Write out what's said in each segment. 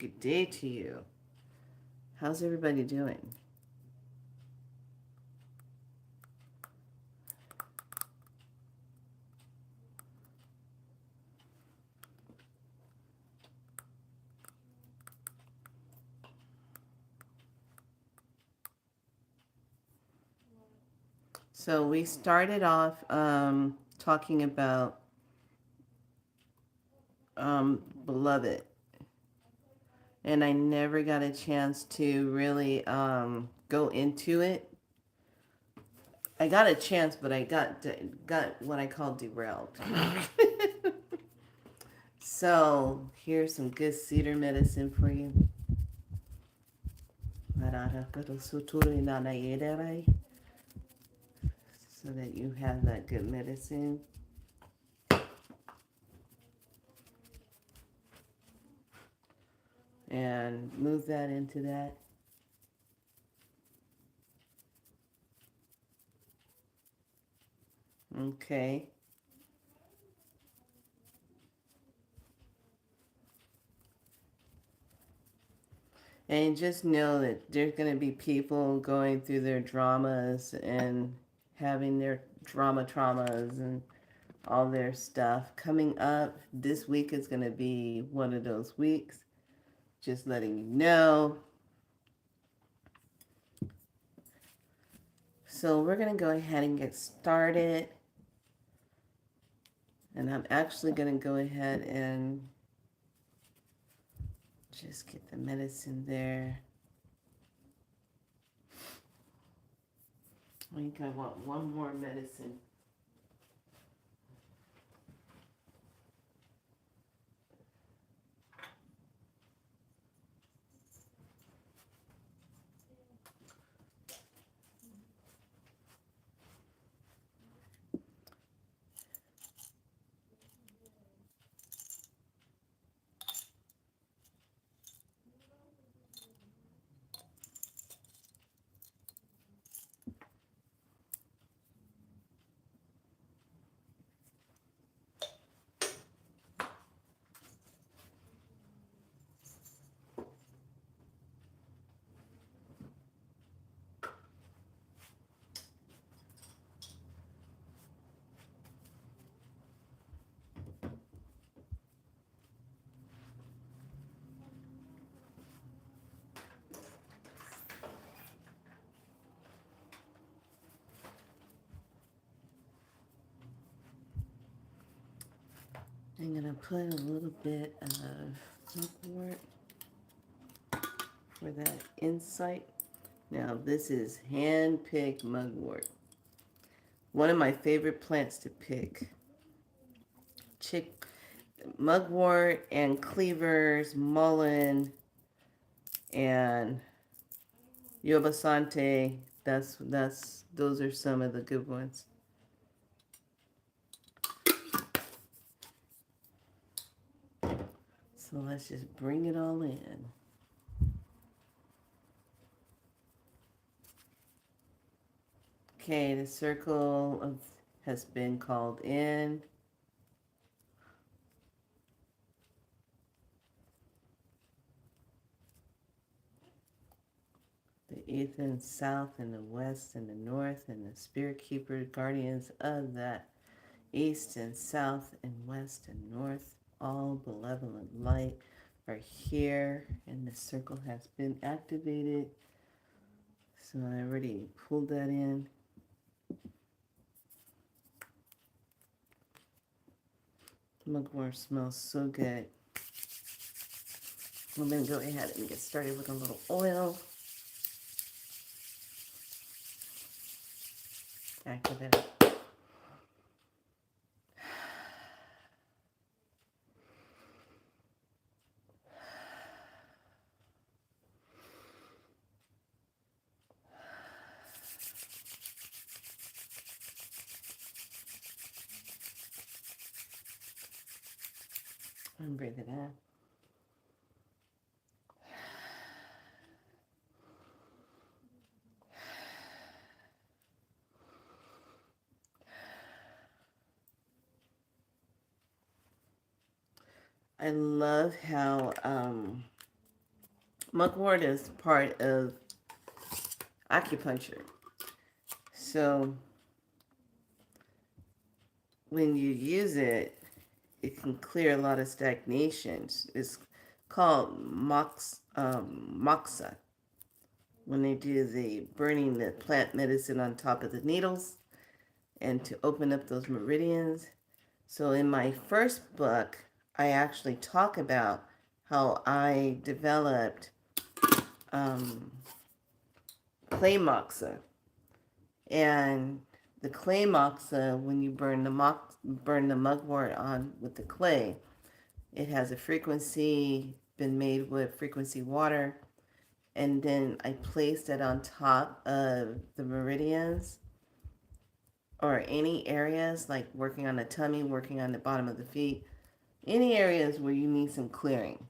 Good day to you. How's everybody doing? So we started off talking about Beloved, and I never got a chance to really go into it. I got a chance, but I got what I call derailed. So here's some good cedar medicine for you. So that you have that good medicine. And move that into that. Okay. And just know that there's going to be people going through their dramas and having their traumas and all their stuff. Coming up this week is going to be one of those weeks. Just letting you know. So we're going to go ahead and get started. And I'm actually going to go ahead and just get the medicine there. I think I want one more medicine. I'm going to put a little bit of mugwort for that insight. Now, this is hand-picked mugwort. One of my favorite plants to pick. Mugwort and cleavers, mullein, and yobasante. Those are some of the good ones. So let's just bring it all in. Okay, the circle has been called in. The Ethan south and the west and the north and the spirit keeper guardians of that east and south and west and north, all benevolent light are here, and the circle has been activated. So I already pulled that in. Mugwort smells so good. I'm going to go ahead and get started with a little oil. Activate it. And breathe it in. I love how Mugwort is part of acupuncture. So when you use it, it can clear a lot of stagnations. It's called moxa. When they do the burning the plant medicine on top of the needles and to open up those meridians. So in my first book, I actually talk about how I developed clay moxa. And the clay moxa, when you burn the mugwort on with the clay, it has a frequency, been made with frequency water, and then I placed it on top of the meridians or any areas like working on the tummy, working on the bottom of the feet, any areas where you need some clearing.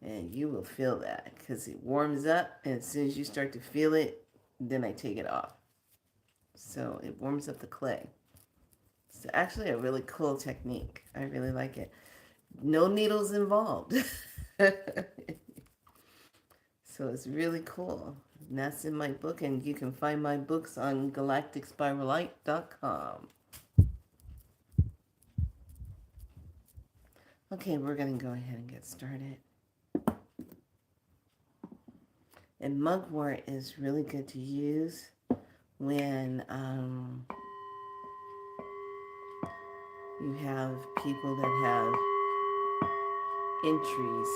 And you will feel that because it warms up, and as soon as you start to feel it, then I take it off. So it warms up the clay. It's actually a really cool technique. I really like it. No needles involved. So it's really cool. And that's in my book, and you can find my books on galacticspiralite.com. Okay, we're going to go ahead and get started. And mugwort is really good to use when you have people that have entries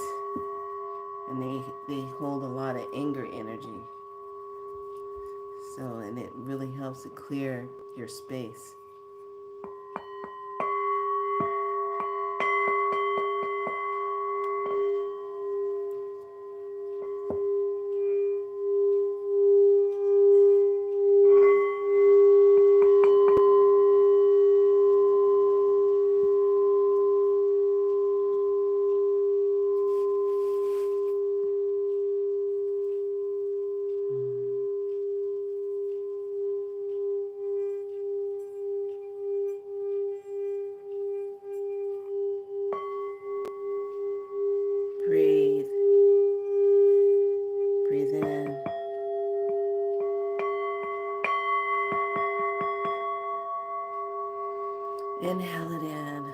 and they hold a lot of anger energy. So, and it really helps to clear your space. Breathe. Breathe in. Inhale it in.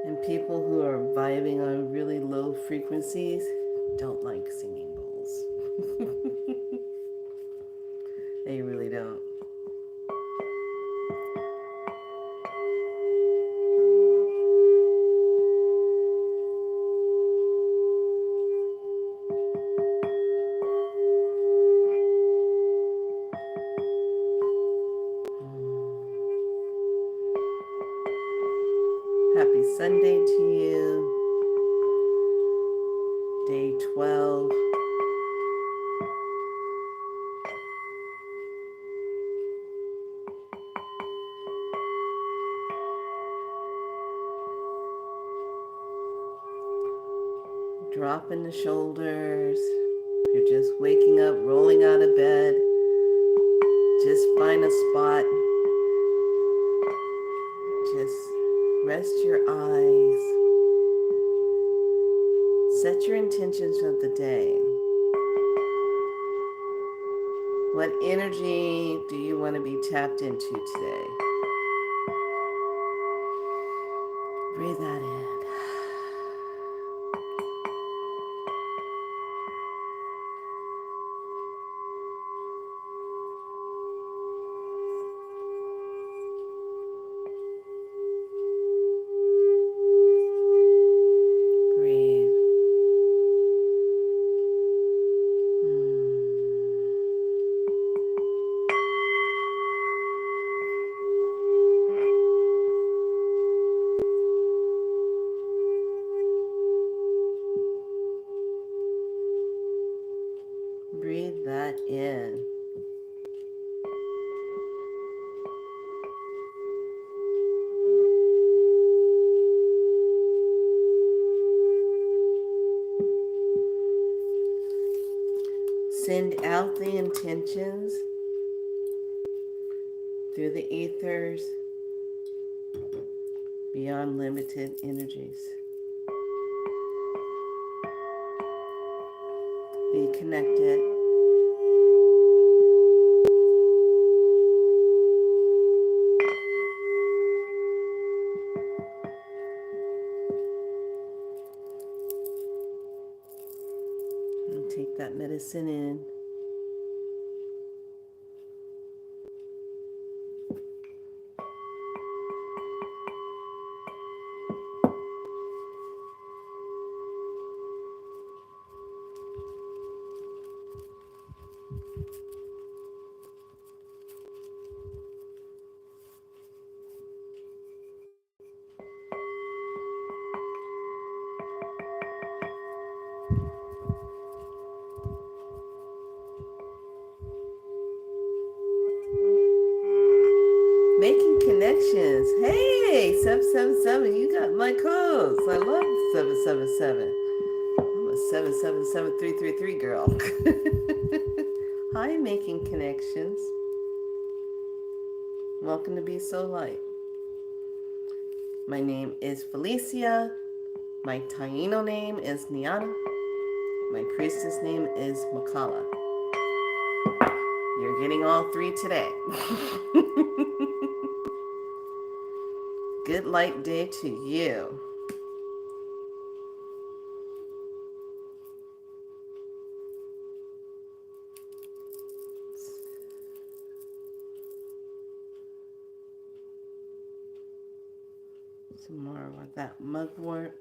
And people who are vibing on really low frequencies don't like singing bowls. They really don't. Happy Sunday to you. Day 12. Dropping the shoulders. If you're just waking up, rolling out of bed, just find a spot. Just rest your eyes. Set your intentions of the day. What energy do you want to be tapped into today? Breathe that in. Breathe. Breathe that in. Send out the intentions through the ethers beyond limited energies. Be connected. And take that medicine in. Making connections. Hey, 777, you got my codes. I love 777. I'm a 777333 girl. Hi, making connections. Welcome to Be So Light. My name is Felicia. My Taino name is Niana. My priestess name is Makala. You're getting all three today. Good light day to you. Some more with that mugwort.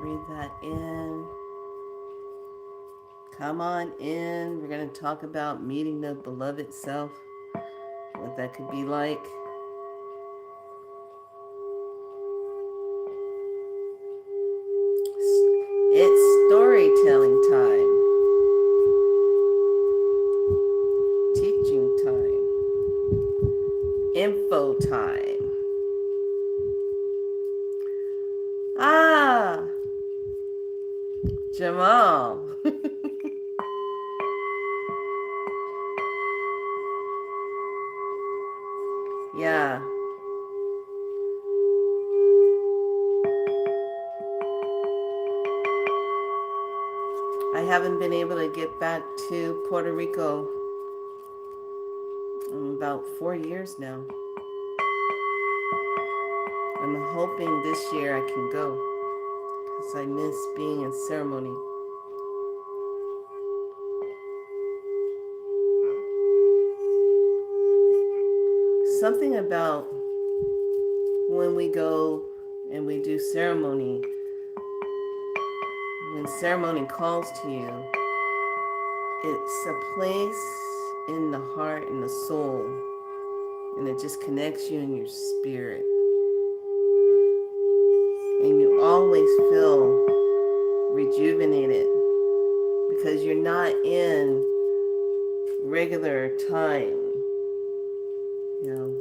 Breathe that in. Come on in. We're going to talk about meeting the beloved self, what that could be like. It's storytelling time. Teaching time. Info time. Ah, Jamal. Yeah. I haven't been able to get back to Puerto Rico in about 4 years now. I'm hoping this year I can go because I miss being in ceremony. Something about when we go and we do ceremony, when ceremony calls to you, it's a place in the heart and the soul, and it just connects you in your spirit. And you always feel rejuvenated because you're not in regular time, you know.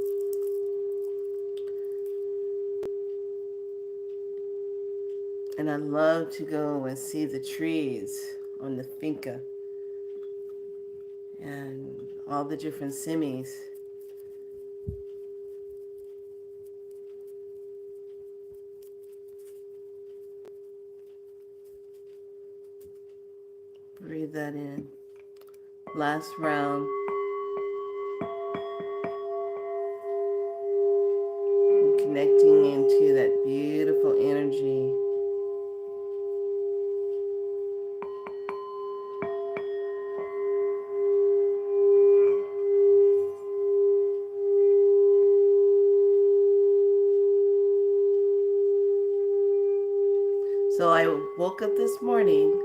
And I love to go and see the trees on the finca and all the different semis. Breathe that in. Last round. And connecting into that beautiful energy. So I woke up this morning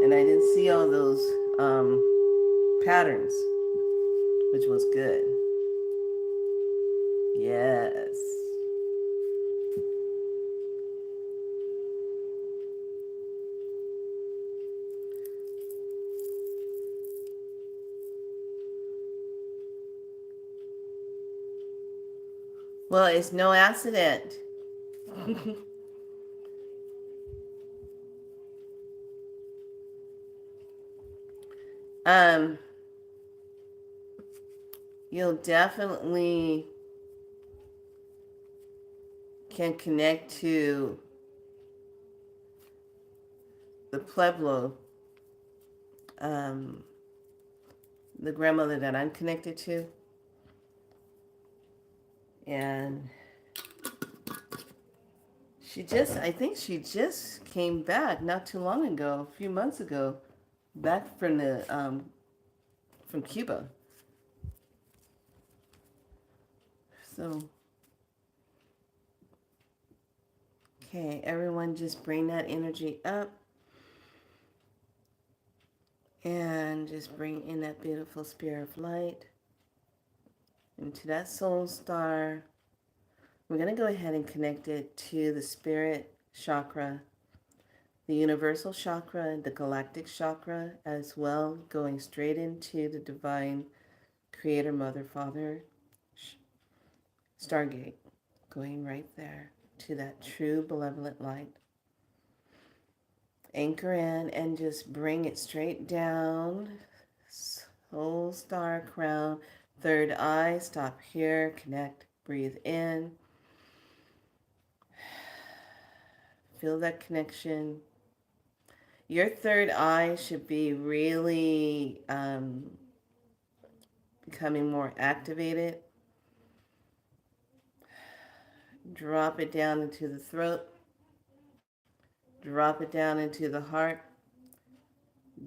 and I didn't see all those patterns, which was good. Yes. Well, it's no accident. um, you'll definitely can connect to the Pueblo, um, the grandmother that I'm connected to. And I think she just came back not too long ago, a few months ago, back from Cuba. So, okay, everyone just bring that energy up and just bring in that beautiful spirit of light into that soul star. We're going to go ahead and connect it to the spirit chakra, the universal chakra, the galactic chakra as well, going straight into the divine creator, mother, father, stargate, going right there to that true benevolent light. Anchor in and just bring it straight down. Soul star crown, third eye, stop here, connect, breathe in. Feel that connection. Your third eye should be really becoming more activated. Drop it down into the throat. Drop it down into the heart.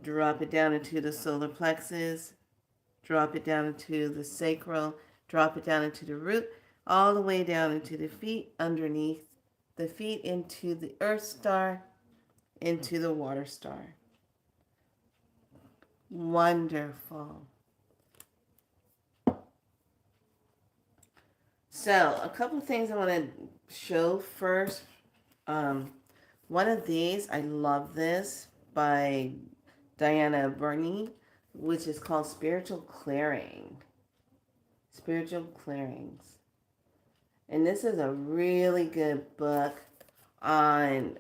Drop it down into the solar plexus. Drop it down into the sacral. Drop it down into the root. All the way down into the feet, underneath the feet, into the earth star, into the water star. Wonderful. So, a couple of things I want to show first. One of these, I love this, by Diana Burney, which is called Spiritual Clearing. Spiritual Clearings. And this is a really good book on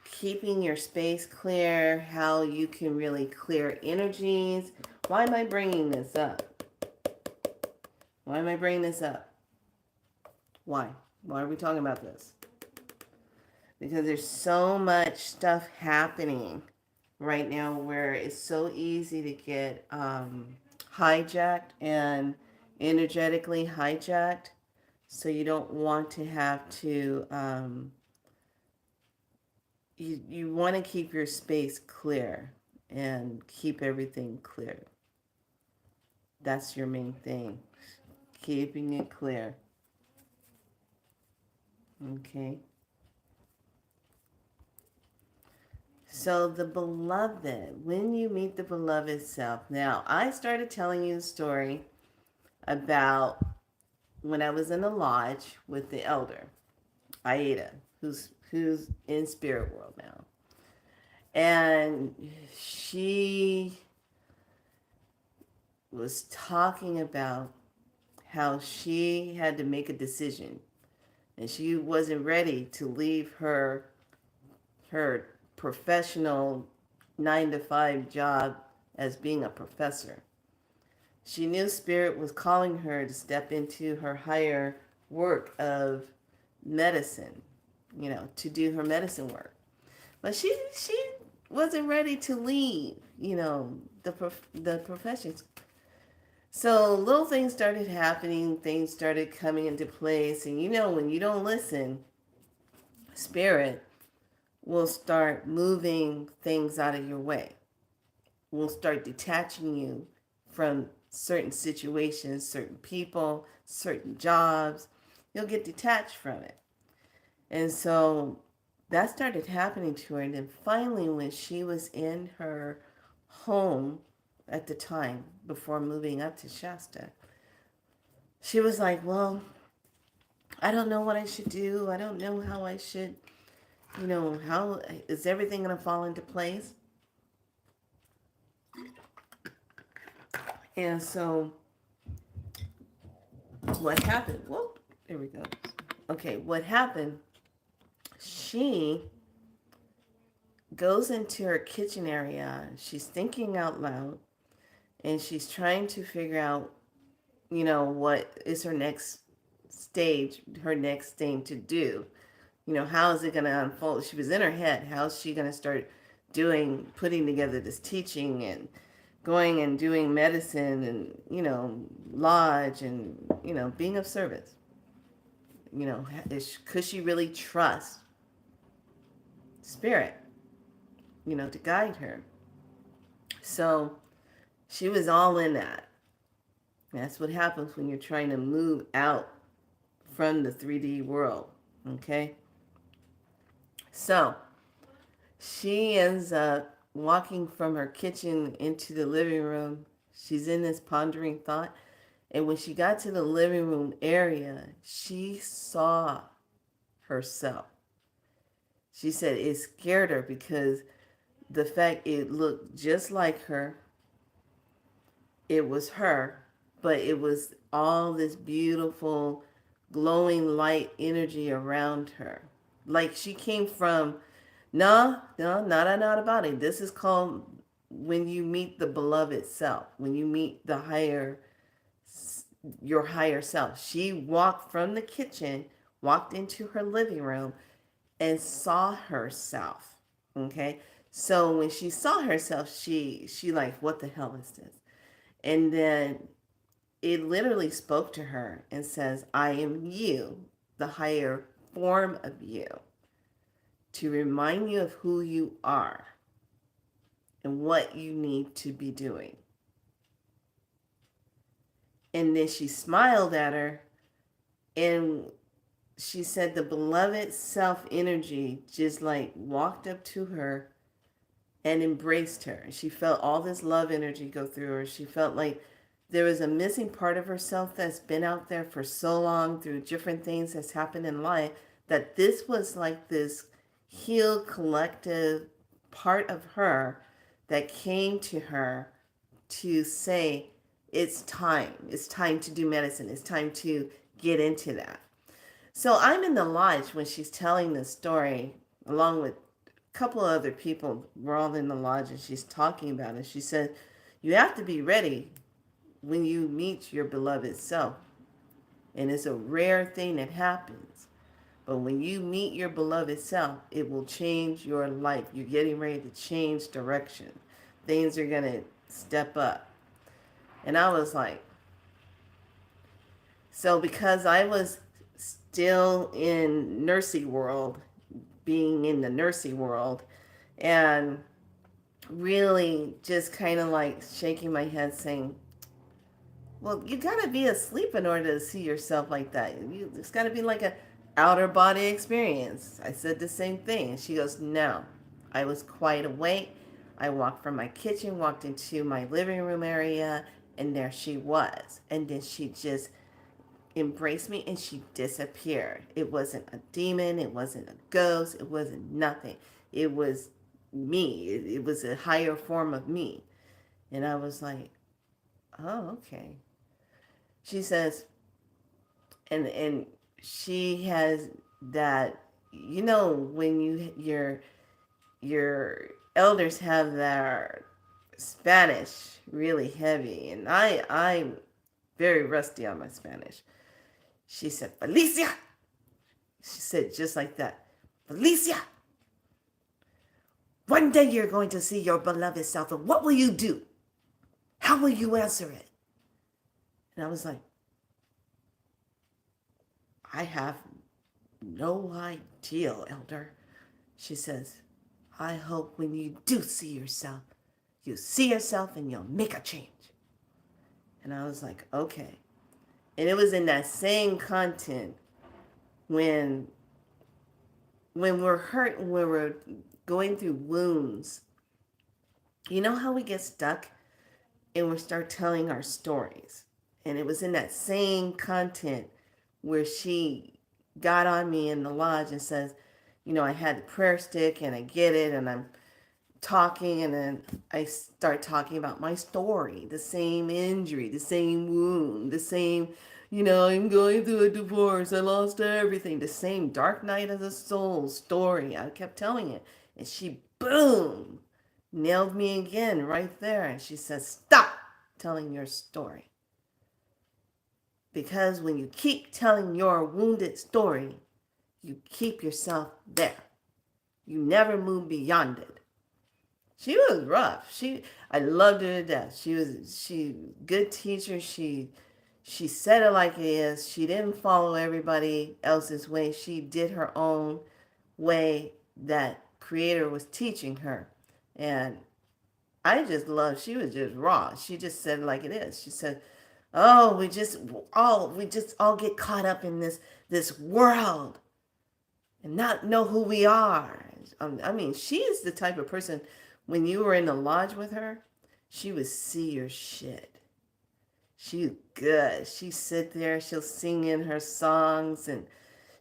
keeping your space clear, how you can really clear energies. Why am I bringing this up? Why am I bringing this up? Why? Why are we talking about this? Because there's so much stuff happening right now where it's so easy to get hijacked and energetically hijacked. So you don't want to have to, you want to keep your space clear and keep everything clear. That's your main thing, keeping it clear. Okay. So the beloved, when you meet the beloved self. Now, I started telling you a story about when I was in the lodge with the elder, Aida, who's in spirit world now. And she was talking about how she had to make a decision and she wasn't ready to leave her professional 9-to-5 job as being a professor. She knew Spirit was calling her to step into her higher work of medicine, to do her medicine work. But she wasn't ready to leave, the professions. So little things started happening, things started coming into place, and when you don't listen, Spirit will start moving things out of your way. Will start detaching you from certain situations, certain people, certain jobs. You'll get detached from it. And so that started happening to her. And then finally, when she was in her home at the time, before moving up to Shasta, she was like, well, I don't know what I should do. I don't know how I should, how is everything going to fall into place? And so what happened? Well, There we go. Okay, what happened? She goes into her kitchen area. She's thinking out loud and she's trying to figure out, what is her next stage, her next thing to do. How is it going to unfold? She was in her head. How's she going to start putting together this teaching and going and doing medicine and, lodge and, being of service? Could she really trust spirit, to guide her? So she was all in that. That's what happens when you're trying to move out from the 3D world. Okay? So she ends up walking from her kitchen into the living room. She's in this pondering thought. And when she got to the living room area, she saw herself. She said it scared her because the fact it looked just like her, it was her, but it was all this beautiful, glowing light energy around her. Like she came from, no, not about it. This is called when you meet the beloved self, when you meet your higher self. She walked from the kitchen, walked into her living room, and saw herself. Okay, so when she saw herself, she like, what the hell is this? And then it literally spoke to her and says, I am you, the higher form of you, to remind you of who you are and what you need to be doing. And then she smiled at her and she said the beloved self energy just like walked up to her and embraced her. She felt all this love energy go through her. She felt like there was a missing part of herself that's been out there for so long through different things that's happened in life, that this was like this healed collective part of her that came to her to say, it's time. It's time to do medicine. It's time to get into that. So I'm in the lodge when she's telling this story, along with a couple of other people. We're all in the lodge and she's talking about it. She said, you have to be ready when you meet your beloved self. And it's a rare thing that happens. But when you meet your beloved self, it will change your life. You're getting ready to change direction. Things are going to step up. And I was like, so because I was still in nursing world, being in the nursing world, and really just kind of like shaking my head saying, well, you gotta be asleep in order to see yourself like that. It's gotta be like a outer body experience. I said the same thing. And she goes, no. I was quite awake. I walked from my kitchen, walked into my living room area, and there she was. And then she just embraced me and she disappeared. It wasn't a demon. It wasn't a ghost. It wasn't nothing. It was me. It was a higher form of me. And I was like, oh, okay. She says, and she has that, when your elders have their Spanish really heavy, and I'm very rusty on my Spanish. She said, Felicia. She said just like that, Felicia. One day you're going to see your beloved self, and what will you do? How will you answer it? And I was like, I have no idea, Elder. She says, I hope when you do see yourself, you see yourself and you'll make a change. And I was like, okay. And it was in that same content when we're hurt, when we're going through wounds, you know how we get stuck and we start telling our stories. And it was in that same content where she got on me in the lodge and says, I had the prayer stick and I get it and I'm talking, and then I start talking about my story, the same injury, the same wound, the same, I'm going through a divorce. I lost everything. The same Dark Night of the Soul story. I kept telling it. And she, boom, nailed me again right there. And she says, stop telling your story. Because when you keep telling your wounded story, you keep yourself there. You never move beyond it. She was rough. I loved her to death. She good teacher. She said it like it is. She didn't follow everybody else's way. She did her own way that Creator was teaching her. And I just loved, she was just raw. She just said it like it is. She said, oh, we just all get caught up in this world and not know who we are. I mean, she is the type of person, when you were in the lodge with her, she would see your shit. She's good. She sit there, she'll sing in her songs, and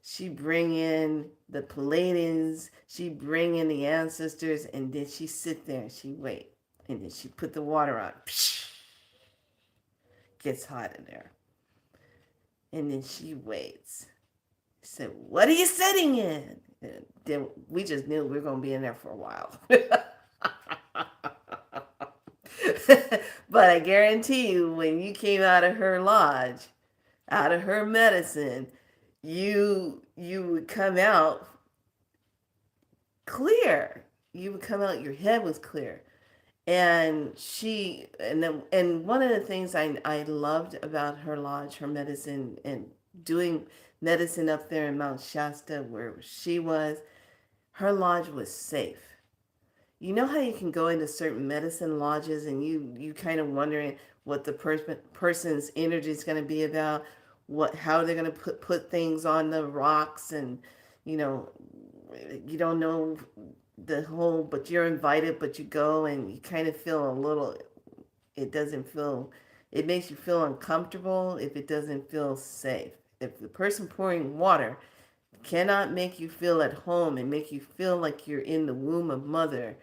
she bring in the Palladians, she bring in the ancestors, and then she sit there and she wait. And then she put the water on. Gets hot in there. And then she waits. Said, what are you sitting in? And then we just knew we were going to be in there for a while. But I guarantee you, when you came out of her lodge, out of her medicine, you would come out clear. You would come out, your head was clear. And one of the things I loved about her lodge, her medicine, and doing medicine up there in Mount Shasta where she was, her lodge was safe. You know how you can go into certain medicine lodges and you kind of wondering what the person's energy is going to be about, how they're going to put things on the rocks, and you know you don't know the whole, but you're invited, but you go and you kind of feel a little, it makes you feel uncomfortable if it doesn't feel safe. If the person pouring water cannot make you feel at home and make you feel like you're in the womb of mother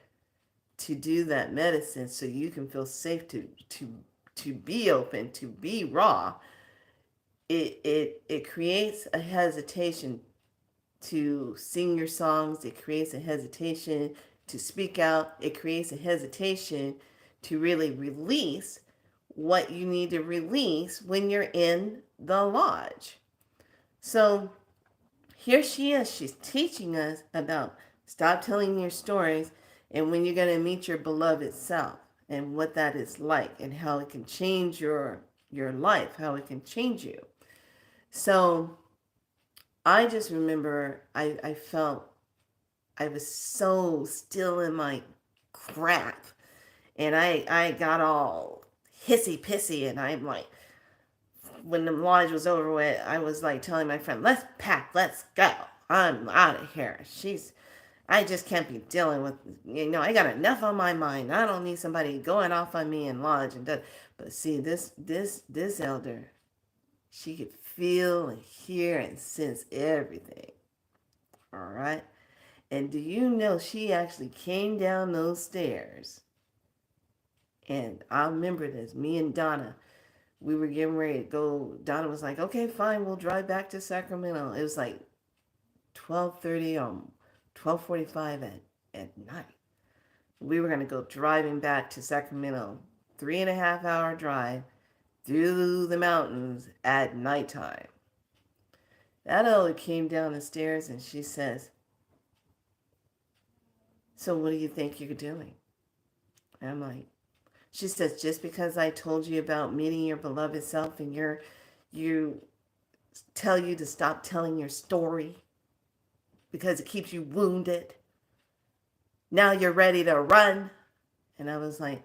to do that medicine so you can feel safe to be open, to be raw, it creates a hesitation to sing your songs. It creates a hesitation to speak out. It creates a hesitation to really release what you need to release when you're in the lodge. So here she is. She's teaching us about stop telling your stories and when you're going to meet your beloved self and what that is like and how it can change your life, how it can change you. So I just remember I felt I was so still in my crap, and I got all hissy pissy, and I'm like, when the lodge was over with, I was like telling my friend, let's pack, let's go. I'm out of here. I just can't be dealing with, I got enough on my mind. I don't need somebody going off on me in lodge and that. But see, this elder, she could feel and hear and sense everything. All right. And do you know she actually came down those stairs? And I remember this. Me and Donna, we were getting ready to go. Donna was like, okay, fine, we'll drive back to Sacramento. It was like 12:30 or 12:45 at night. We were going to go driving back to Sacramento, 3.5 hour drive through the mountains at nighttime. That elder came down the stairs and she says, so what do you think you're doing? And I'm like, she says, just because I told you about meeting your beloved self and you tell you to stop telling your story because it keeps you wounded, now you're ready to run. And I was like,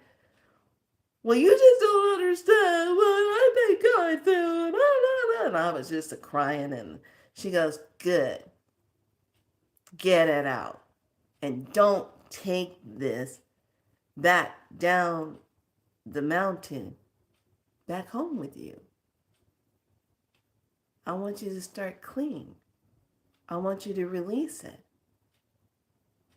well, you just don't understand what I've been going through. And I was just crying, and she goes, good. Get it out. And don't take this back down the mountain back home with you. I want you to start clean. I want you to release it.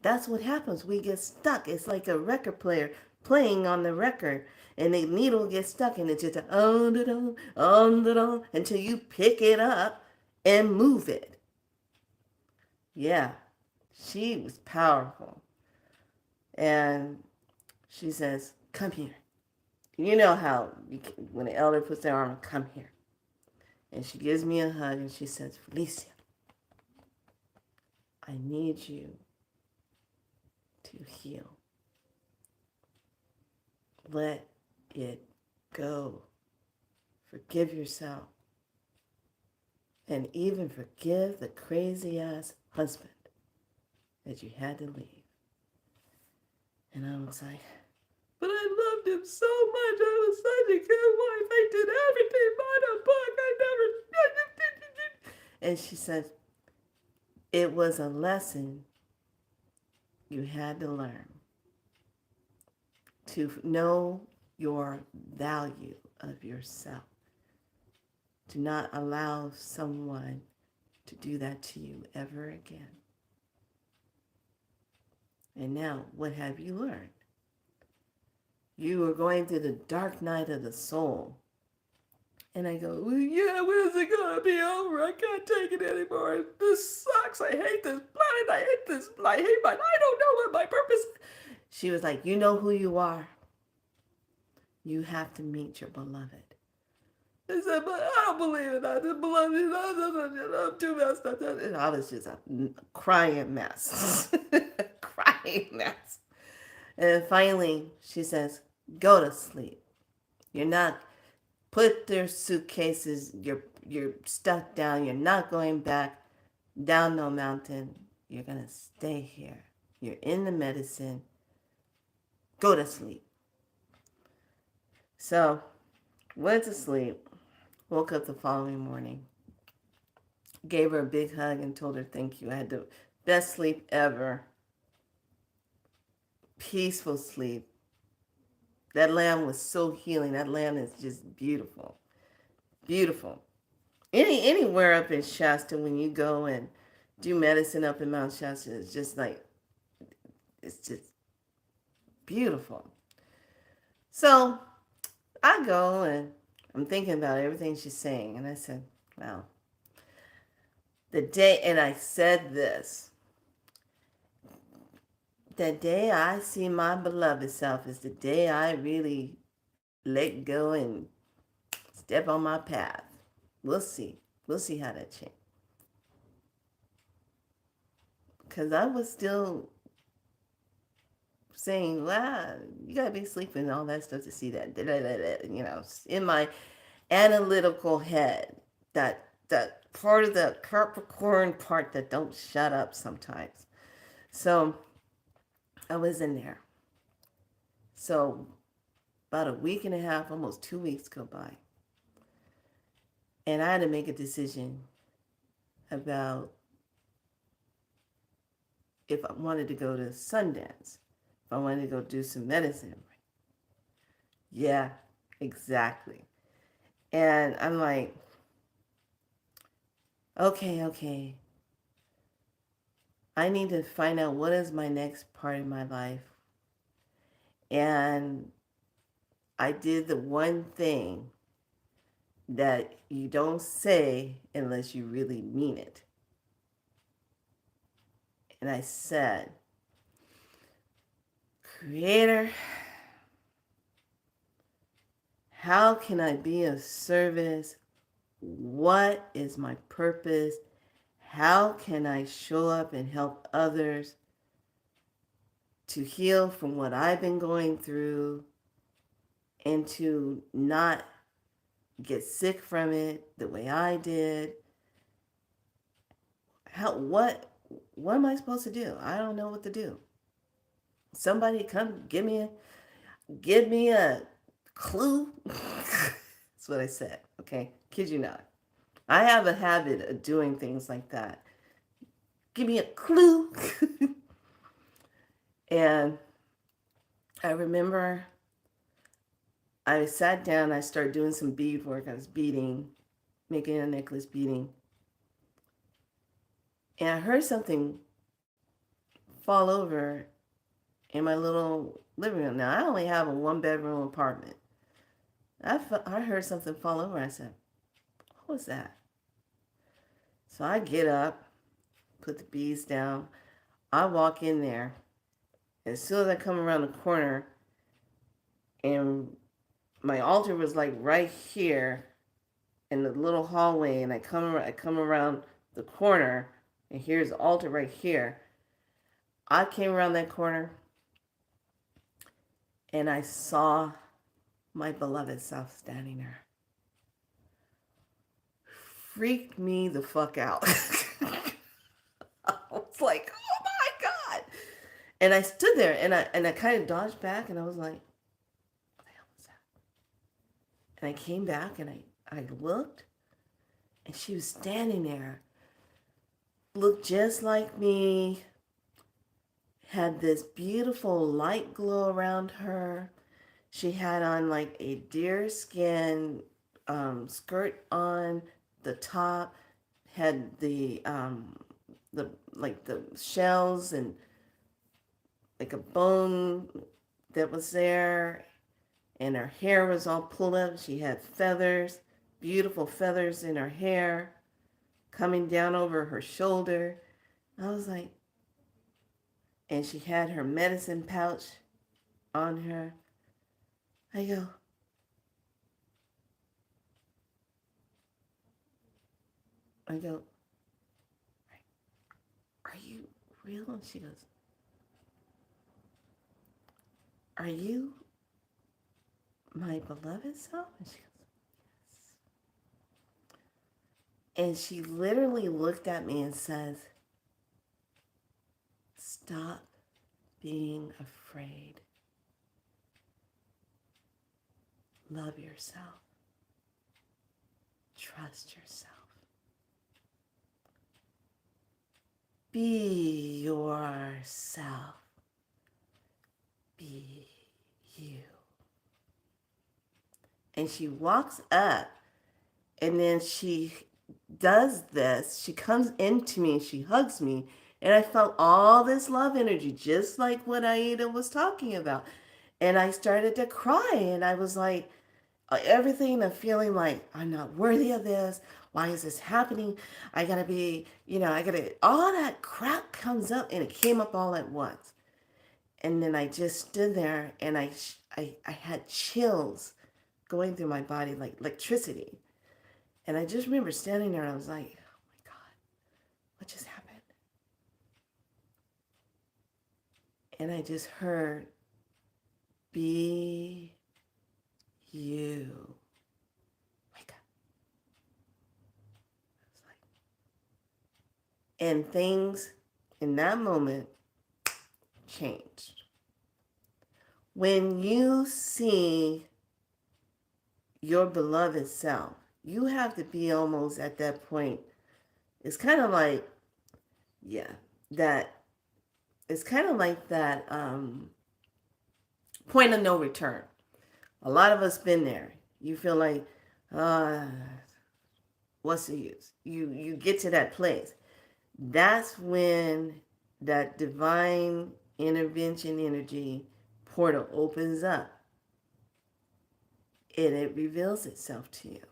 That's what happens. We get stuck. It's like a record player playing on the record, and the needle gets stuck, and it's just on until you pick it up and move it. Yeah, she was powerful. And she says, "Come here." You know how when the elder puts their arm, "Come here." And she gives me a hug and she says, "Felicia, I need you to heal. Let it go. Forgive yourself. And even forgive the crazy ass husband that you had to leave." And I was like, "But I loved him so much. I was such a good wife. I did everything by the book. I never." And she said, "It was a lesson you had to learn to know your value of yourself. Do not allow someone to do that to you ever again. And now, what have you learned? You were going through the dark night of the soul." And I go, "Well, yeah, when's it going to be over? I can't take it anymore. This sucks. I hate this planet. I hate this. I hate my, I don't know what my purpose is." She was like, "You know who you are. You have to meet your beloved." I said, "But I don't believe it. I just believe it. I'm too messed up." And I was just a crying mess. Crying mess. And finally, she says, "Go to sleep. You're not, put their suitcases, your stuff down. You're not going back down no mountain. You're going to stay here. You're in the medicine. Go to sleep." So, went to sleep. Woke up the following morning. Gave her a big hug and told her thank you. I had the best sleep ever. Peaceful sleep. That land was so healing. That land is just beautiful. Beautiful. Anywhere up in Shasta, when you go and do medicine up in Mount Shasta, it's just like, it's just beautiful. So I go and I'm thinking about everything she's saying. And I said, "Wow, the day," and I said this, "the day I see my beloved self is the day I really let go and step on my path. We'll see. We'll see how that changes." Because I was still saying, "Wow, you gotta be sleeping," and all that stuff to see that, you know, in my analytical head, that part of the Capricorn part that don't shut up sometimes. So I was in there. So about a week and a half, almost 2 weeks go by. And I had to make a decision about if I wanted to go to Sundance, if I wanted to go do some medicine. Yeah, exactly. And I'm like, okay. I need to find out what is my next part of my life. And I did the one thing that you don't say unless you really mean it. And I said, "Creator, how can I be of service? What is my purpose? How can I show up and help others to heal from what I've been going through and to not get sick from it the way I did? What am I supposed to do? I don't know what to do. Somebody come give me a clue." That's what I said. Okay, kid you not. I have a habit of doing things like that. Give me a clue. And I remember I sat down, I started doing some bead work. I was beading, making a necklace beading. And I heard something fall over in my little living room. Now, I only have a one-bedroom apartment. I heard something fall over. I said, what was that? So I get up, put the beads down. I walk in there. As soon as I come around the corner, and my altar was like right here in the little hallway, and I come around the corner, and here's the altar right here. I came around that corner, and I saw my beloved self standing there. Freaked me the fuck out. I was like, oh my God. And I stood there and I kind of dodged back and I was like, what the hell was that? And I came back and I looked and she was standing there. Looked just like me. Had this beautiful light glow around her. She had on like a deer skin skirt on the top, had the like the shells and like a bone that was there, and her hair was all pulled up. She had feathers, beautiful feathers in her hair, coming down over her shoulder. I was like, and she had her medicine pouch on her. I go, are you real? And she goes, are you my beloved self? And she goes, yes. And she literally looked at me and says, stop being afraid. Love yourself. Trust yourself. Be yourself. Be you. And she walks up and then she does this. She comes into me and she hugs me. And I felt all this love energy, just like what Aida was talking about. And I started to cry and I was like, everything, I'm feeling like I'm not worthy of this. Why is this happening? I gotta be, all that crap comes up and it came up all at once. And then I just stood there and I had chills going through my body like electricity. And I just remember standing there and I was like, oh my God, what just happened? And I just heard, be you. Wake up. I was like, and things in that moment changed. When you see your beloved self, you have to be almost at that point. It's kind of like, it's kind of like that point of no return. A lot of us been there. You feel like, what's the use? You get to that place. That's when that divine intervention energy portal opens up and it reveals itself to you.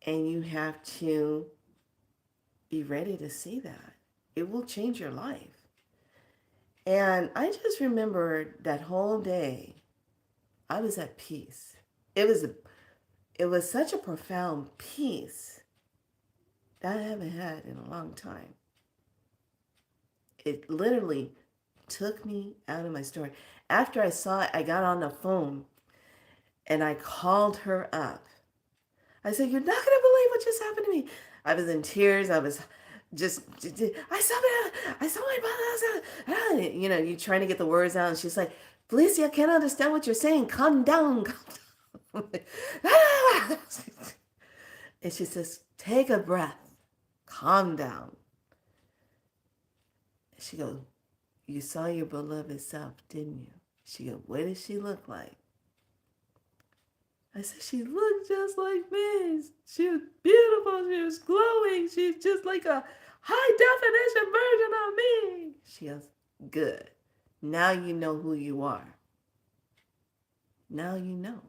And you have to be ready to see that. It will change your life. And I just remember that whole day, I was at peace. It was such a profound peace that I haven't had in a long time. It literally took me out of my story. After I saw it, I got on the phone and I called her up. I said, you're not going to believe what just happened to me. I was in tears. I was just, I saw my brother. You trying to get the words out. And she's like, Felicia, I can't understand what you're saying. Calm down. And she says, take a breath. Calm down. And she goes, you saw your beloved self, didn't you? She goes, what did she look like? I said, she looked just like me. She was beautiful. She was glowing. She's just like a high definition version of me. She goes, Good. Now you know who you are. Now you know.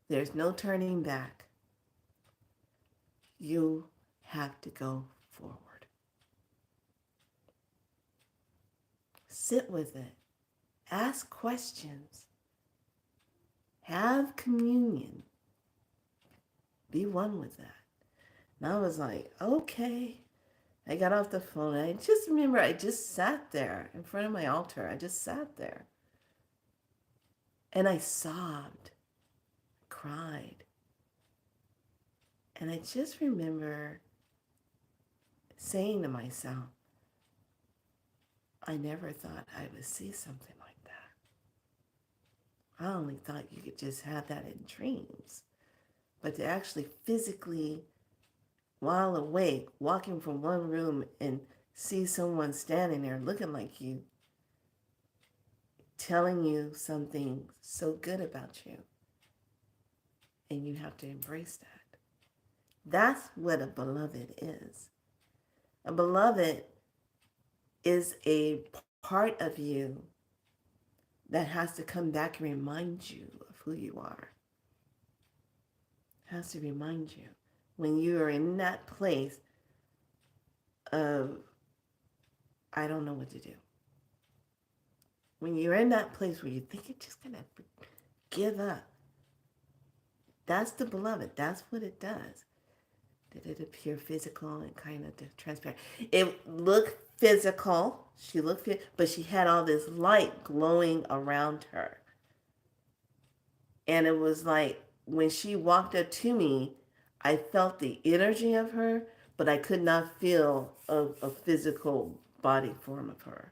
There's no turning back. You have to go forward. Sit with it. Ask questions. Have communion. Be one with that. And I was like, okay. I got off the phone and I just remember I just sat there in front of my altar. I just sat there. And I sobbed, cried. And I just remember saying to myself, I never thought I would see something like that. I only thought you could just have that in dreams. But to actually physically, while awake, walking from one room and see someone standing there looking like you, telling you something so good about you, and you have to embrace that. That's what a beloved is. A beloved is a part of you that has to come back and remind you of who you are. Has to remind you when you are in that place of, I don't know what to do. When you're in that place where you think you're just going to give up, that's the beloved. That's what it does. Did it appear physical and kind of transparent? It looked physical. She looked fit, but she had all this light glowing around her. And it was like when she walked up to me, I felt the energy of her, but I could not feel a physical body form of her.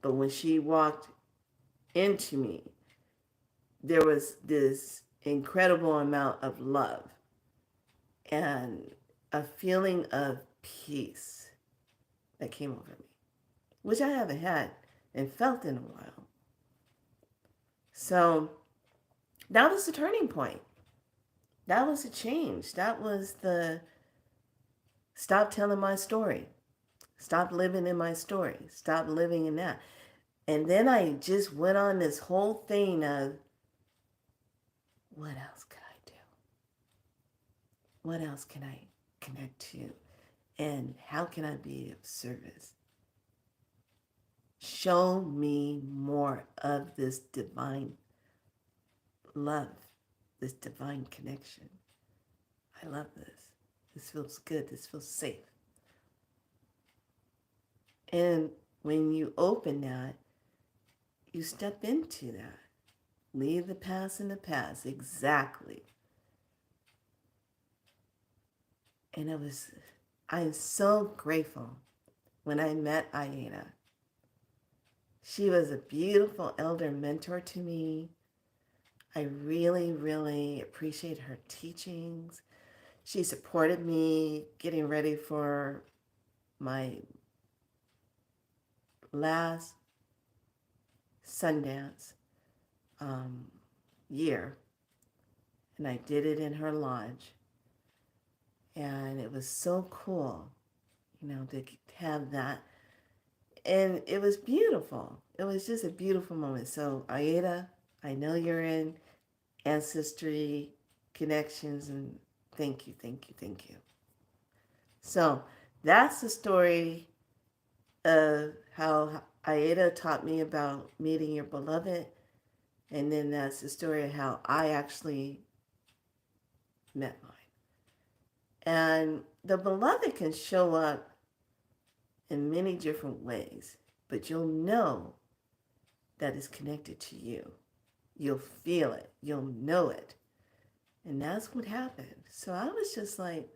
But when she walked into me, there was this incredible amount of love and a feeling of peace that came over me, which I haven't had and felt in a while. So that was the turning point. That was the change. That was the stop telling my story. Stop living in my story. Stop living in that. And then I just went on this whole thing of, what else could I do? What else can I connect to? And how can I be of service? Show me more of this divine love, this divine connection. I love this. This feels good. This feels safe. And when you open that, you step into that. Leave the past in the past. Exactly. And I'm so grateful when I met Aida. She was a beautiful elder mentor to me. I really, really appreciate her teachings. She supported me getting ready for my last Sundance year. And I did it in her lodge. And it was so cool, to have that. And it was beautiful. It was just a beautiful moment. So Aida, I know you're in Ancestry Connections, and thank you, thank you, thank you. So that's the story of how Aida taught me about meeting your beloved. And then that's the story of how I actually met mine. And the beloved can show up in many different ways, but you'll know that it's connected to you. You'll feel it. You'll know it. And that's what happened. So I was just like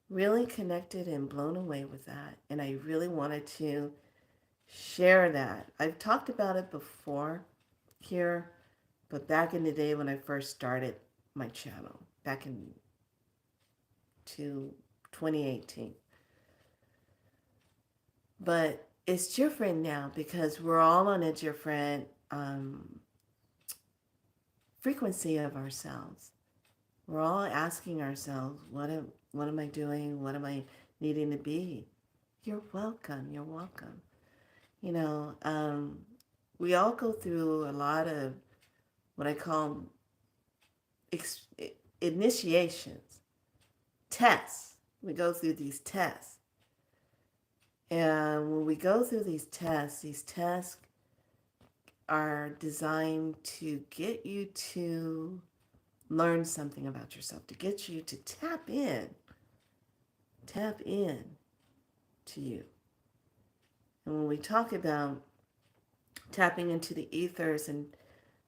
really connected and blown away with that. And I really wanted to share that. I've talked about it before here, but back in the day when I first started my channel, back in 2018. But it's different now because we're all on a different frequency of ourselves. We're all asking ourselves, what am I doing? What am I needing to be? You're welcome. You're welcome. You know, we all go through a lot of what I call ex- initiations, tests. We go through these tests. And when we go through these tests are designed to get you to learn something about yourself, to get you to tap in to you. And when we talk about tapping into the ethers and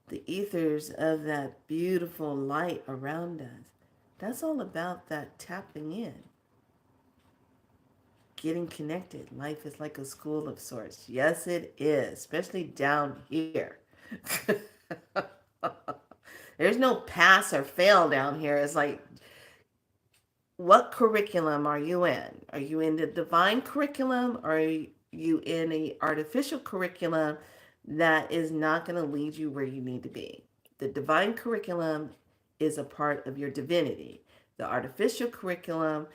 the ethers of that beautiful light around us, that's all about that tapping in, getting connected. Life is like a school of sorts. Yes, it is, especially down here. There's no pass or fail down here. It's like, what curriculum are you in? Are you in the divine curriculum, or are you in a artificial curriculum that is not going to lead you where you need to be? The divine curriculum is a part of your divinity. The artificial curriculum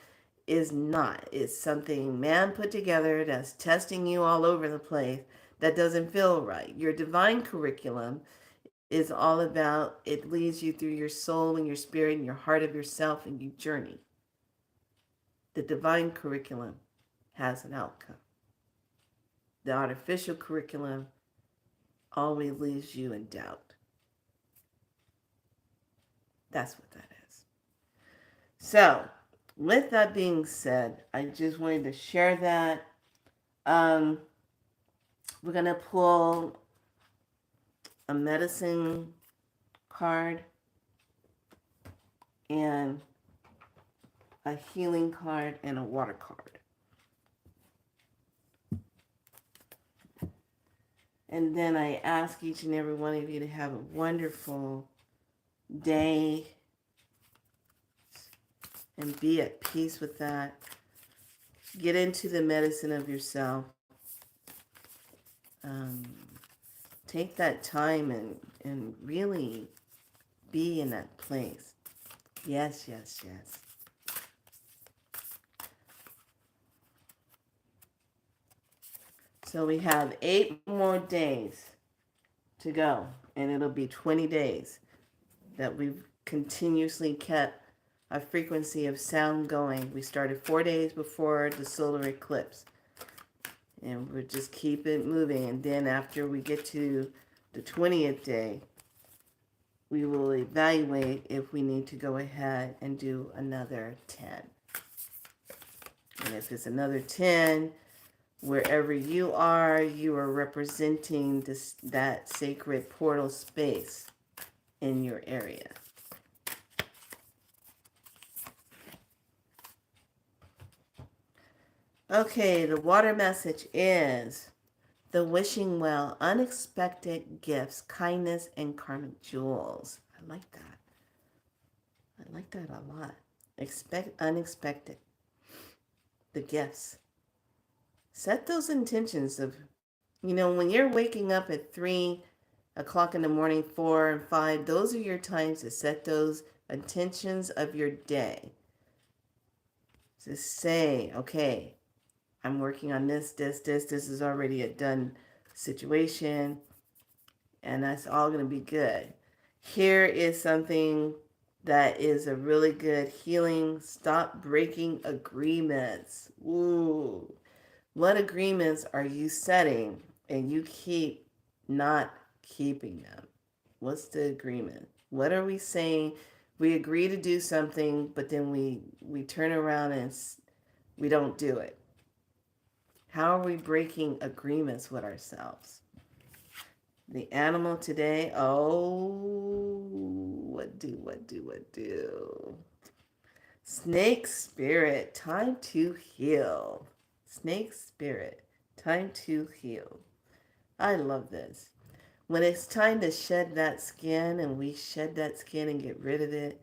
is not. It's something man put together that's testing you all over the place that doesn't feel right. Your divine curriculum is all about, it leads you through your soul and your spirit and your heart of yourself, and you journey. The divine curriculum has an outcome. The artificial curriculum always leaves you in doubt. That's what that is. So, with that being said, I just wanted to share that. We're going to pull a medicine card and a healing card and a water card. And then I ask each and every one of you to have a wonderful day and be at peace with that. Get into the medicine of yourself. Um, Take that time and really be in that place. Yes, yes, yes. So we have 8 more days to go, and it'll be 20 days that we've continuously kept a frequency of sound going. We started 4 days before the solar eclipse, and we'll just keep it moving. And then after we get to the 20th day, we will evaluate if we need to go ahead and do another 10. And if it's another 10, wherever you are representing that sacred portal space in your area. Okay, the water message is the wishing well, unexpected gifts, kindness, and karmic jewels. I like that. I like that a lot. Expect unexpected. The gifts. Set those intentions of, when you're waking up at 3 o'clock in the morning, 4 and 5, those are your times to set those intentions of your day. To say, okay, I'm working on this is already a done situation, and that's all going to be good. Here is something that is a really good healing. Stop breaking agreements. Ooh. What agreements are you setting and you keep not keeping them? What's the agreement? What are we saying? We agree to do something, but then we turn around and we don't do it. How are we breaking agreements with ourselves? The animal today, what do? Snake spirit, time to heal. Snake spirit, time to heal. I love this. When it's time to shed that skin and we shed that skin and get rid of it,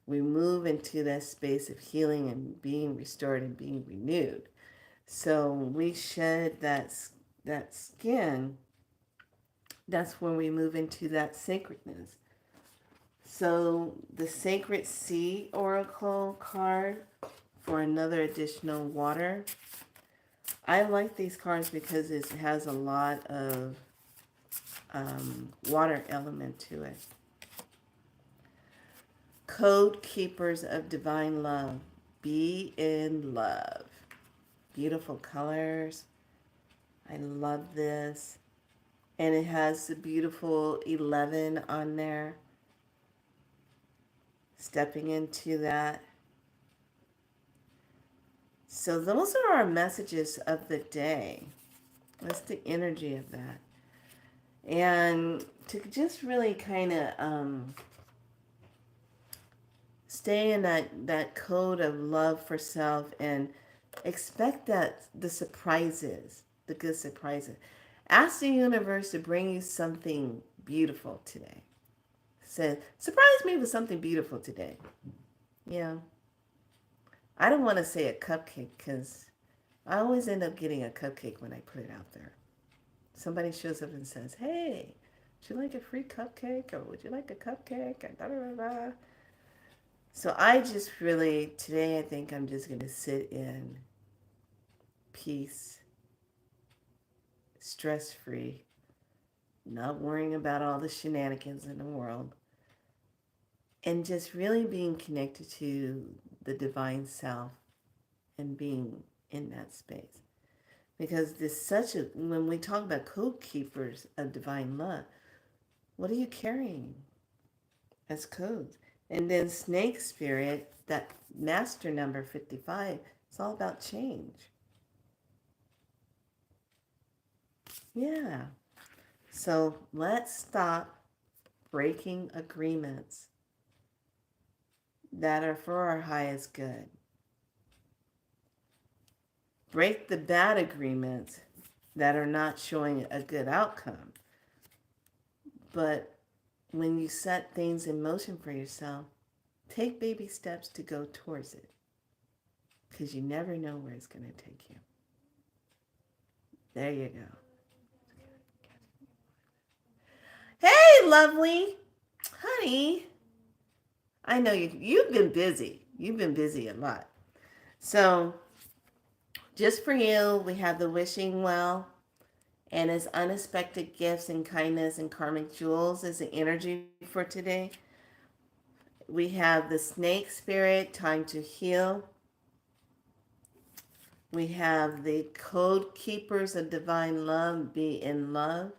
we move into that space of healing and being restored and being renewed. So when we shed that skin, that's when we move into that sacredness. So the Sacred Sea Oracle card for another additional water. I like these cards because it has a lot of water element to it. Code Keepers of Divine Love. Be in love. Beautiful colors. I love this. And it has the beautiful 11 on there. Stepping into that. So those are our messages of the day. That's the energy of that. And to just really kind of stay in that code of love for self and expect that the surprises, the good surprises. Ask the universe to bring you something beautiful today. Say, surprise me with something beautiful today. Yeah. I don't want to say a cupcake because I always end up getting a cupcake when I put it out there. Somebody shows up and says, hey, would you like a free cupcake? Or would you like a cupcake? And da, da, da, da. So I just really, today I think I'm just going to sit in peace, stress-free, not worrying about all the shenanigans in the world, and just really being connected to the divine self and being in that space. Because there's such a, when we talk about code keepers of divine love, what are you carrying as codes? And then snake spirit, that master number 55, it's all about change. Yeah. So let's stop breaking agreements that are for our highest good. Break the bad agreements that are not showing a good outcome. But when you set things in motion for yourself, take baby steps to go towards it. Because you never know where it's going to take you. There you go. Hey, lovely. Honey. I know you've been busy. You've been busy a lot. So, just for you, we have the wishing well. And as unexpected gifts and kindness and karmic jewels is the energy for today. We have the snake spirit, time to heal. We have the code keepers of divine love, be in love.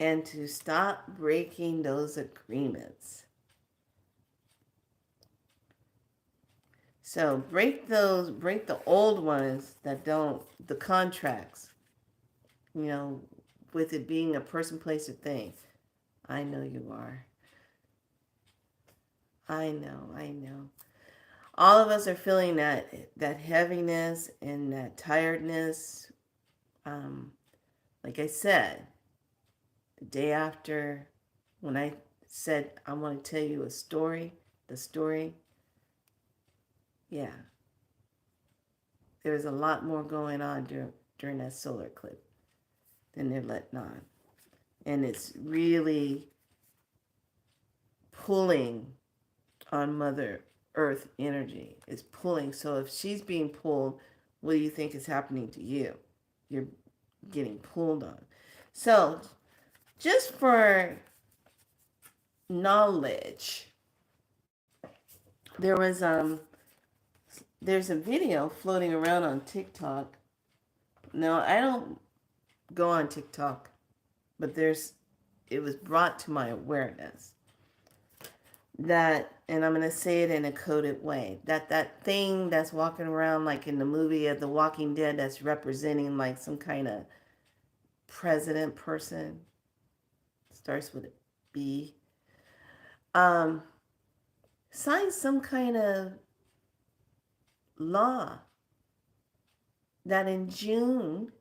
And to stop breaking those agreements. So break the old ones that don't, the contracts, with it being a person, place, or thing. I know you are. I know. All of us are feeling that heaviness and that tiredness. Like I said, the day after when I said I want to tell you a story, the story, yeah. There was a lot more going on during that solar eclipse than they're letting on. And it's really pulling on Mother Earth energy. It's pulling. So if she's being pulled, what do you think is happening to you? You're getting pulled on. So just for knowledge, there's a video floating around on TikTok. Now, I don't go on TikTok, but it was brought to my awareness that, and I'm going to say it in a coded way, that thing that's walking around like in the movie of The Walking Dead that's representing like some kind of president person, starts with a B, signed some kind of law that in June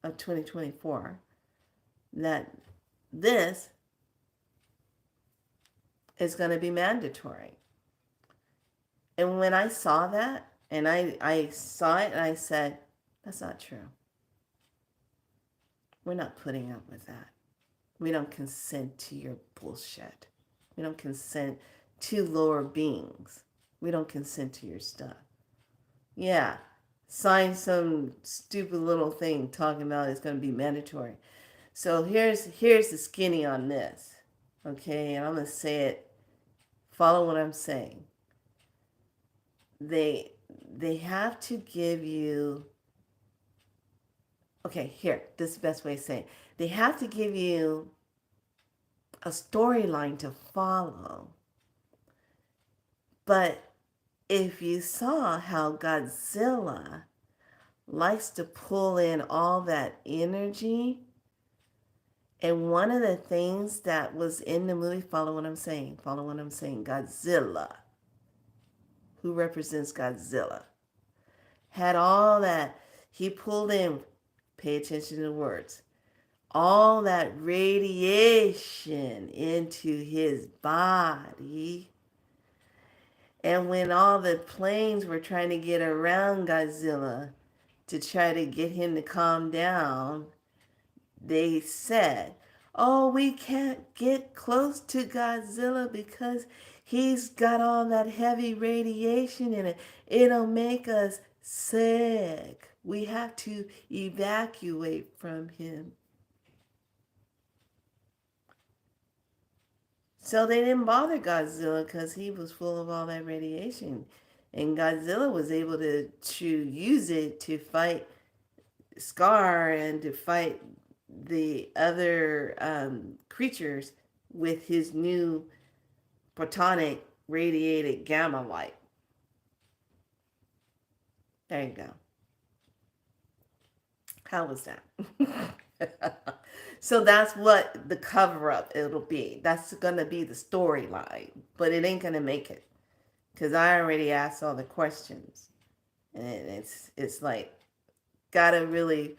of 2024, that this is going to be mandatory. And when I saw that, and I saw it and I said, that's not true. We're not putting up with that. We don't consent to your bullshit. We don't consent to lower beings. We don't consent to your stuff. Yeah. Sign some stupid little thing talking about it's going to be mandatory. So here's the skinny on this. Okay, and I'm going to say it. Follow what I'm saying. They they have to give you, okay, here, this is the best way to say it. They have to give you a storyline to follow. But if you saw how Godzilla likes to pull in all that energy, and one of the things that was in the movie, follow what I'm saying, Godzilla, who represents Godzilla, had all that, he pulled in, pay attention to the words, all that radiation into his body. And when all the planes were trying to get around Godzilla to try to get him to calm down, they said, oh, we can't get close to Godzilla because he's got all that heavy radiation in it. It'll make us sick. We have to evacuate from him. So they didn't bother Godzilla because he was full of all that radiation. And Godzilla was able to use it to fight Scar and to fight the other creatures with his new protonic radiated gamma light. There you go. How was that? So that's what the cover up it'll be. That's going to be the storyline, but it ain't going to make it because I already asked all the questions, and it's like gotta really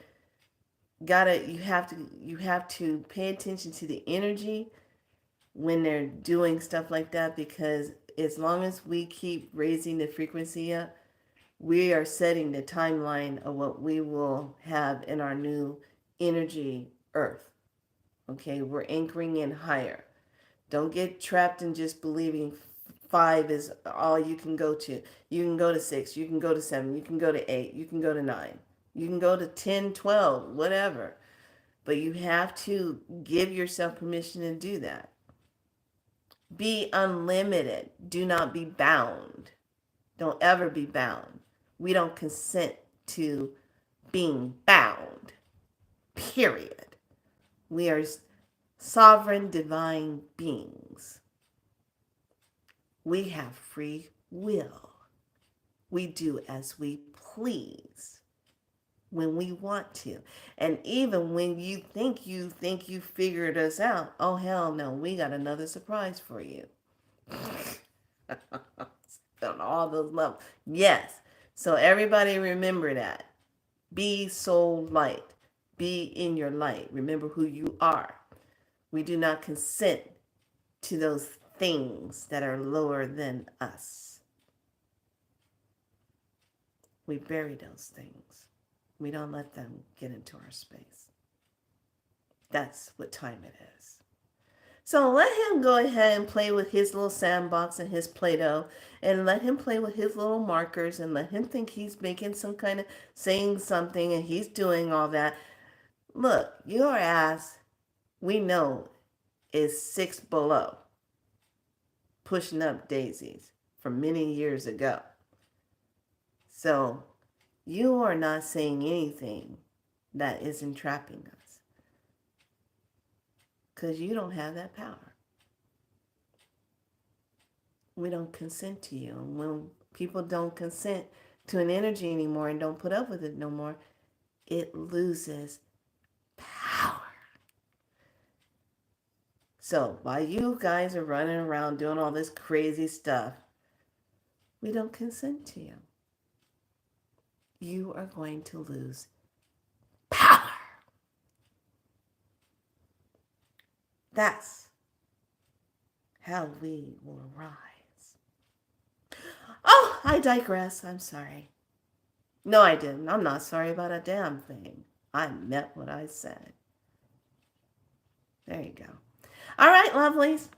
gotta you have to pay attention to the energy when they're doing stuff like that, because as long as we keep raising the frequency up, we are setting the timeline of what we will have in our new energy earth. Okay, we're anchoring in higher. Don't get trapped in just believing 5 is all you can go to. You can go to 6, you can go to 7, you can go to 8, you can go to 9, you can go to 10, 12, whatever. But you have to give yourself permission to do that. Be unlimited. Do not be bound. Don't ever be bound. We don't consent to being bound. Period. We are sovereign divine beings. We have free will. We do as we please when we want to. And even when you think you figured us out, oh hell no, we got another surprise for you. On all those levels. Yes. So everybody remember that. Be soul light. Be in your light. Remember who you are. We do not consent to those things that are lower than us. We bury those things. We don't let them get into our space. That's what time it is. So let him go ahead and play with his little sandbox and his Play-Doh, and let him play with his little markers, and let him think he's making some kind of saying something and he's doing all that. Look, your ass, we know, is 6 below, pushing up daisies from many years ago. So you are not saying anything that is entrapping us, because you don't have that power. We don't consent to you. And when people don't consent to an energy anymore and don't put up with it no more, it loses power. So while you guys are running around doing all this crazy stuff, we don't consent to you. You are going to lose power. That's how we will rise. Oh, I digress. I'm sorry. No, I didn't. I'm not sorry about a damn thing. I meant what I said. There you go. All right, lovelies.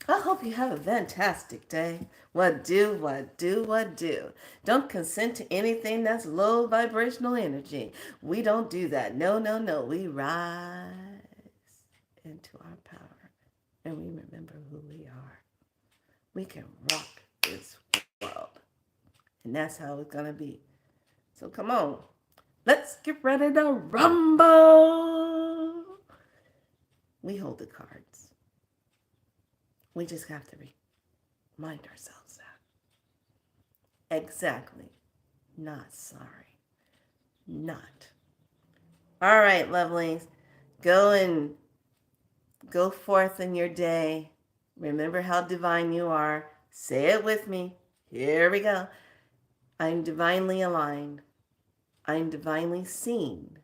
I hope you have a fantastic day. What do, what do, what do? Don't consent to anything that's low vibrational energy. We don't do that. No, no, no. We rise into our power and we remember who we are. We can rock this world. And that's how it's going to be. So come on. Let's get ready to rumble. We hold the cards. We just have to remind ourselves that. Exactly. Not sorry. Not. All right, lovelies. Go forth in your day. Remember how divine you are. Say it with me. Here we go. I'm divinely aligned. I'm divinely seen.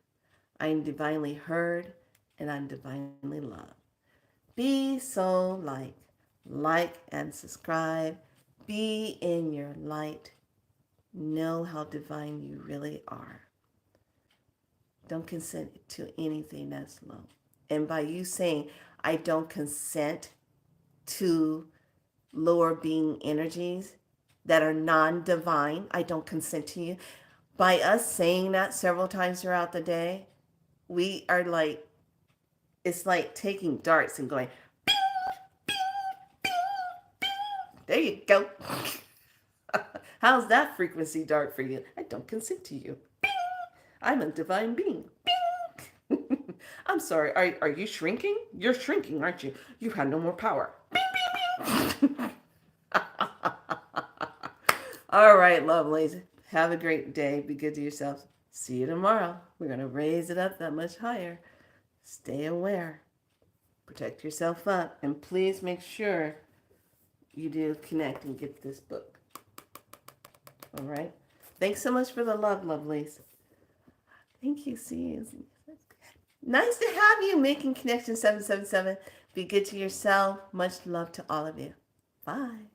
I'm divinely heard. And I'm divinely loved. Be so like and subscribe. Be in your light. Know how divine you really are. Don't consent to anything that's low. And by you saying, I don't consent to lower being energies that are non-divine, I don't consent to you. By us saying that several times throughout the day, we are like, it's like taking darts and going, bing, bing, bing, bing. There you go. How's that frequency dart for you? I don't consent to you. Bing. I'm a divine being. Bing. I'm sorry. Are you shrinking? You're shrinking, aren't you? You have no more power. Bing, bing, bing. All right, lovelies. Have a great day. Be good to yourselves. See you tomorrow. We're going to raise it up that much higher. Stay aware. Protect yourself up. And please make sure you do connect and get this book. All right? Thanks so much for the love, lovelies. Thank you, Susie. Nice to have you making Connection 777. Be good to yourself. Much love to all of you. Bye.